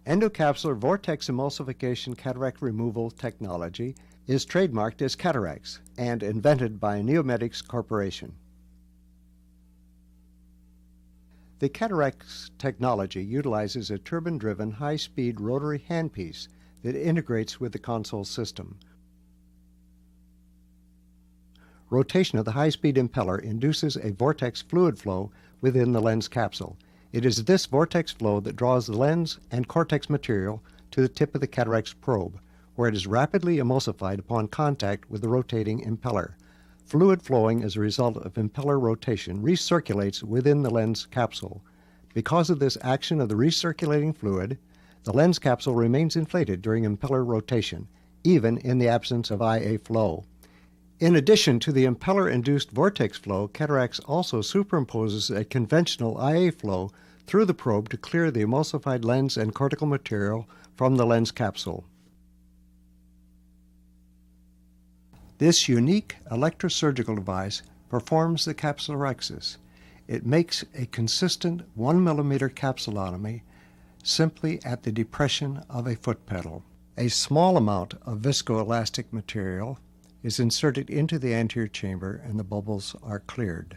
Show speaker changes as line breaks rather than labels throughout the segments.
Endocapsular Vortex Emulsification Cataract Removal Technology is trademarked as Catarex and invented by NeoMedix Corporation. The Catarex technology utilizes a turbine-driven high-speed rotary handpiece that integrates with the console system. Rotation of the high-speed impeller induces a vortex fluid flow within the lens capsule. It is this vortex flow that draws the lens and cortex material to the tip of the Catarex probe, where it is rapidly emulsified upon contact with the rotating impeller. Fluid flowing as a result of impeller rotation recirculates within the lens capsule. Because of this action of the recirculating fluid, the lens capsule remains inflated during impeller rotation, even in the absence of IA flow. In addition to the impeller-induced vortex flow, Catarex also superimposes a conventional IA flow through the probe to clear the emulsified lens and cortical material from the lens capsule. This unique electrosurgical device performs the capsulorhexis. It makes a consistent 1 mm capsulotomy simply at the depression of a foot pedal. A small amount of viscoelastic material is inserted into the anterior chamber and the bubbles are cleared.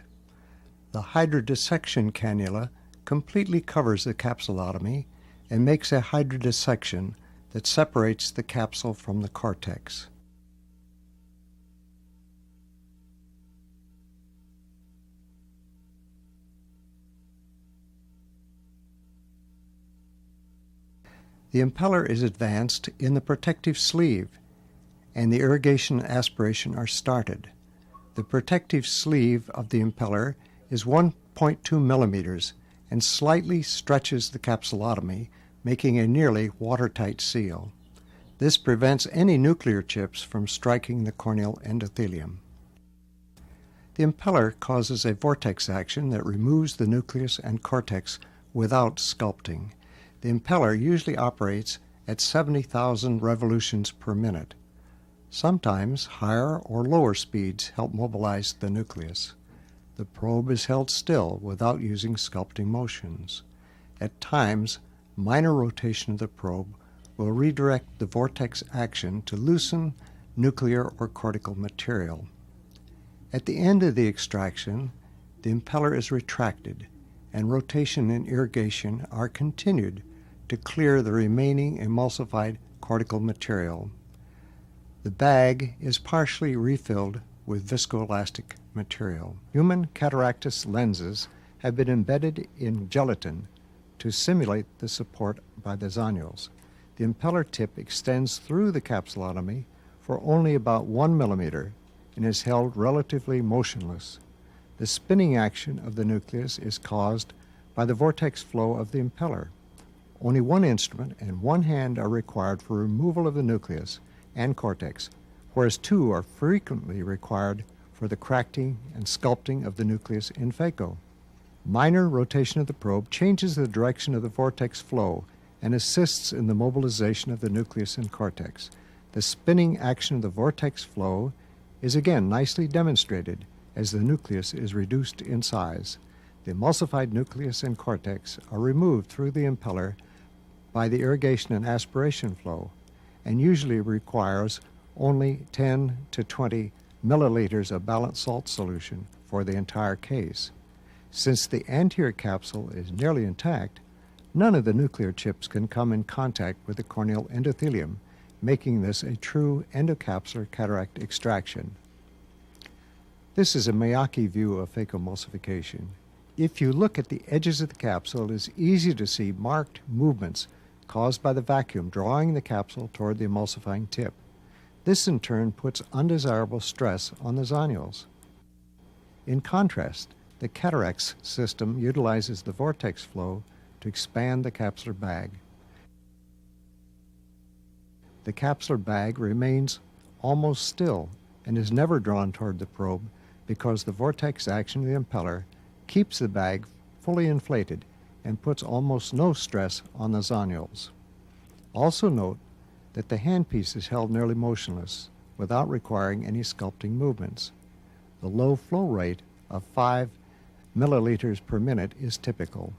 The hydrodissection cannula completely covers the capsulotomy and makes a hydrodissection that separates the capsule from the cortex. The impeller is advanced in the protective sleeve, and the irrigation and aspiration are started. The protective sleeve of the impeller is 1.2 millimeters and slightly stretches the capsulotomy, making a nearly watertight seal. This prevents any nuclear chips from striking the corneal endothelium. The impeller causes a vortex action that removes the nucleus and cortex without sculpting. The impeller usually operates at 70,000 revolutions per minute. Sometimes higher or lower speeds help mobilize the nucleus. The probe is held still without using sculpting motions. At times, minor rotation of the probe will redirect the vortex action to loosen nuclear or cortical material. At the end of the extraction, the impeller is retracted, and rotation and irrigation are continued to clear the remaining emulsified cortical material. The bag is partially refilled with viscoelastic material. Human cataractus lenses have been embedded in gelatin to simulate the support by the zonules. The impeller tip extends through the capsulotomy for only about 1 millimeter and is held relatively motionless. The spinning action of the nucleus is caused by the vortex flow of the impeller. Only one instrument and one hand are required for removal of the nucleus and cortex, whereas two are frequently required for the cracking and sculpting of the nucleus in phaco. Minor rotation of the probe changes the direction of the vortex flow and assists in the mobilization of the nucleus and cortex. The spinning action of the vortex flow is again nicely demonstrated as the nucleus is reduced in size. The emulsified nucleus and cortex are removed through the impeller by the irrigation and aspiration flow, and usually requires only 10 to 20 milliliters of balanced salt solution for the entire case. Since the anterior capsule is nearly intact, none of the nuclear chips can come in contact with the corneal endothelium, making this a true endocapsular cataract extraction. This is a Miyake view of phacoemulsification. If you look at the edges of the capsule, it is easy to see marked movements caused by the vacuum drawing the capsule toward the emulsifying tip. This in turn puts undesirable stress on the zonules. In contrast, the Catarex system utilizes the vortex flow to expand the capsular bag. The capsular bag remains almost still and is never drawn toward the probe because the vortex action of the impeller keeps the bag fully inflated and puts almost no stress on the zonules. Also note that the handpiece is held nearly motionless without requiring any sculpting movements. The low flow rate of 5 milliliters per minute is typical.